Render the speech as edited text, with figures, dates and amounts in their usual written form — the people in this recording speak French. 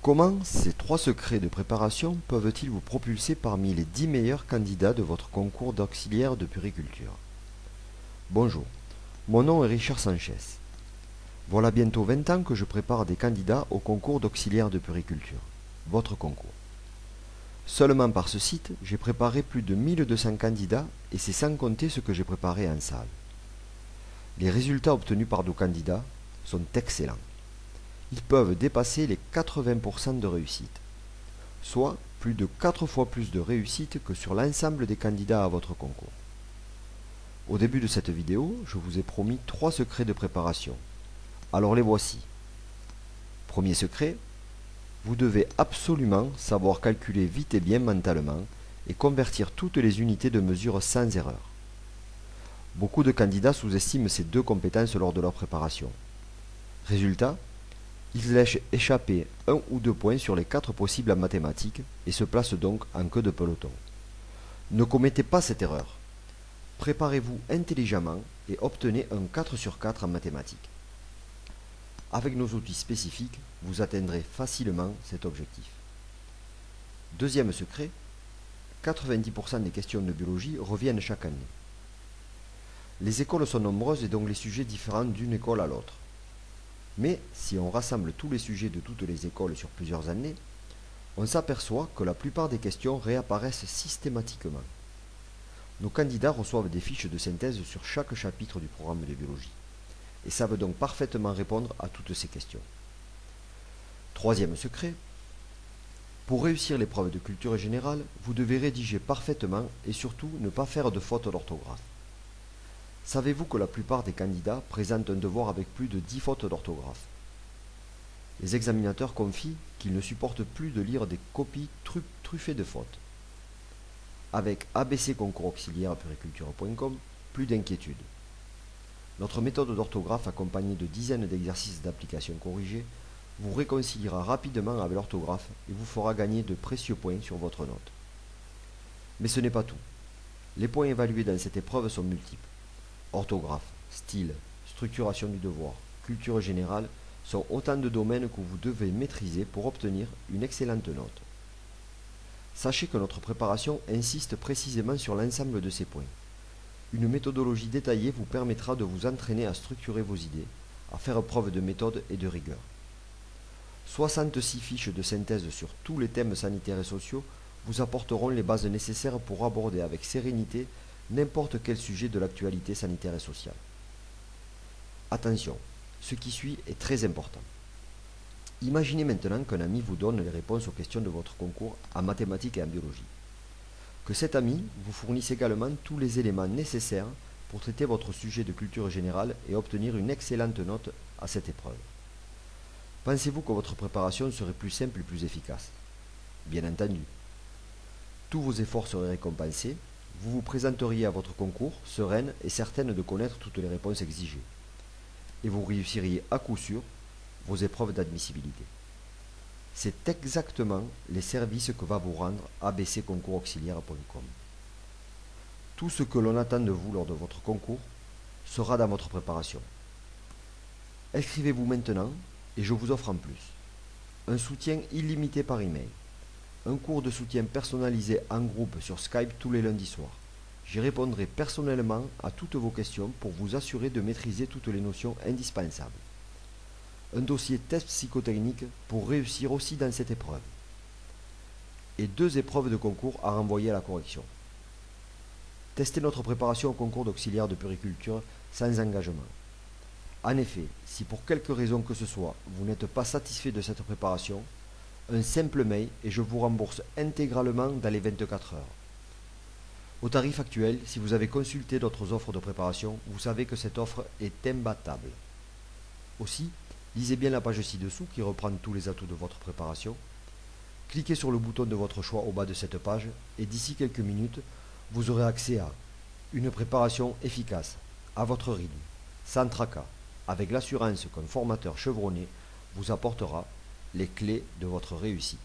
Comment ces 3 secrets de préparation peuvent-ils vous propulser parmi les 10 meilleurs candidats de votre concours d'auxiliaire de puériculture? Bonjour, mon nom est Richard Sanchez. Voilà bientôt 20 ans que je prépare des candidats au concours d'auxiliaire de puériculture, votre concours. Seulement par ce site, j'ai préparé plus de 1200 candidats et c'est sans compter ce que j'ai préparé en salle. Les résultats obtenus par nos candidats sont excellents. Ils peuvent dépasser les 80% de réussite, soit plus de 4 fois plus de réussite que sur l'ensemble des candidats à votre concours. Au début de cette vidéo, je vous ai promis 3 secrets de préparation. Alors les voici. Premier secret, vous devez absolument savoir calculer vite et bien mentalement et convertir toutes les unités de mesure sans erreur. Beaucoup de candidats sous-estiment ces 2 compétences lors de leur préparation. Résultat, ils laissent échapper 1 ou 2 points sur les 4 possibles en mathématiques et se placent donc en queue de peloton. Ne commettez pas cette erreur. Préparez-vous intelligemment et obtenez un 4 sur 4 en mathématiques. Avec nos outils spécifiques, vous atteindrez facilement cet objectif. Deuxième secret, 90% des questions de biologie reviennent chaque année. Les écoles sont nombreuses et donc les sujets différents d'une école à l'autre. Mais si on rassemble tous les sujets de toutes les écoles sur plusieurs années, on s'aperçoit que la plupart des questions réapparaissent systématiquement. Nos candidats reçoivent des fiches de synthèse sur chaque chapitre du programme de biologie et savent donc parfaitement répondre à toutes ces questions. Troisième secret, pour réussir l'épreuve de culture générale, vous devez rédiger parfaitement et surtout ne pas faire de fautes d'orthographe. Savez-vous que la plupart des candidats présentent un devoir avec plus de 10 fautes d'orthographe? Les examinateurs confient qu'ils ne supportent plus de lire des copies truffées de fautes. Avec abcconcours-auxiliaire-puériculture.com, plus d'inquiétude. Notre méthode d'orthographe accompagnée de dizaines d'exercices d'application corrigés vous réconciliera rapidement avec l'orthographe et vous fera gagner de précieux points sur votre note. Mais ce n'est pas tout. Les points évalués dans cette épreuve sont multiples. Orthographe, style, structuration du devoir, culture générale sont autant de domaines que vous devez maîtriser pour obtenir une excellente note. Sachez que notre préparation insiste précisément sur l'ensemble de ces points. Une méthodologie détaillée vous permettra de vous entraîner à structurer vos idées, à faire preuve de méthode et de rigueur. 66 fiches de synthèse sur tous les thèmes sanitaires et sociaux vous apporteront les bases nécessaires pour aborder avec sérénité n'importe quel sujet de l'actualité sanitaire et sociale. Attention, ce qui suit est très important. Imaginez maintenant qu'un ami vous donne les réponses aux questions de votre concours en mathématiques et en biologie. Que cet ami vous fournisse également tous les éléments nécessaires pour traiter votre sujet de culture générale et obtenir une excellente note à cette épreuve. Pensez-vous que votre préparation serait plus simple et plus efficace? Bien entendu. Tous vos efforts seraient récompensés, vous vous présenteriez à votre concours sereine et certaine de connaître toutes les réponses exigées. Et vous réussiriez à coup sûr vos épreuves d'admissibilité. C'est exactement les services que va vous rendre abcconcours-auxiliaire.com. Tout ce que l'on attend de vous lors de votre concours sera dans votre préparation. Inscrivez-vous maintenant et je vous offre en plus un soutien illimité par email, un cours de soutien personnalisé en groupe sur Skype tous les lundis soirs. J'y répondrai personnellement à toutes vos questions pour vous assurer de maîtriser toutes les notions indispensables. Un dossier test psychotechnique pour réussir aussi dans cette épreuve. Et 2 épreuves de concours à renvoyer à la correction. Testez notre préparation au concours d'auxiliaire de puériculture sans engagement. En effet, si pour quelque raison que ce soit, vous n'êtes pas satisfait de cette préparation, un simple mail et je vous rembourse intégralement dans les 24 heures. Au tarif actuel, si vous avez consulté d'autres offres de préparation, vous savez que cette offre est imbattable. Aussi, lisez bien la page ci-dessous qui reprend tous les atouts de votre préparation. Cliquez sur le bouton de votre choix au bas de cette page et d'ici quelques minutes, vous aurez accès à une préparation efficace, à votre rythme, sans tracas, avec l'assurance qu'un formateur chevronné vous apportera les clés de votre réussite.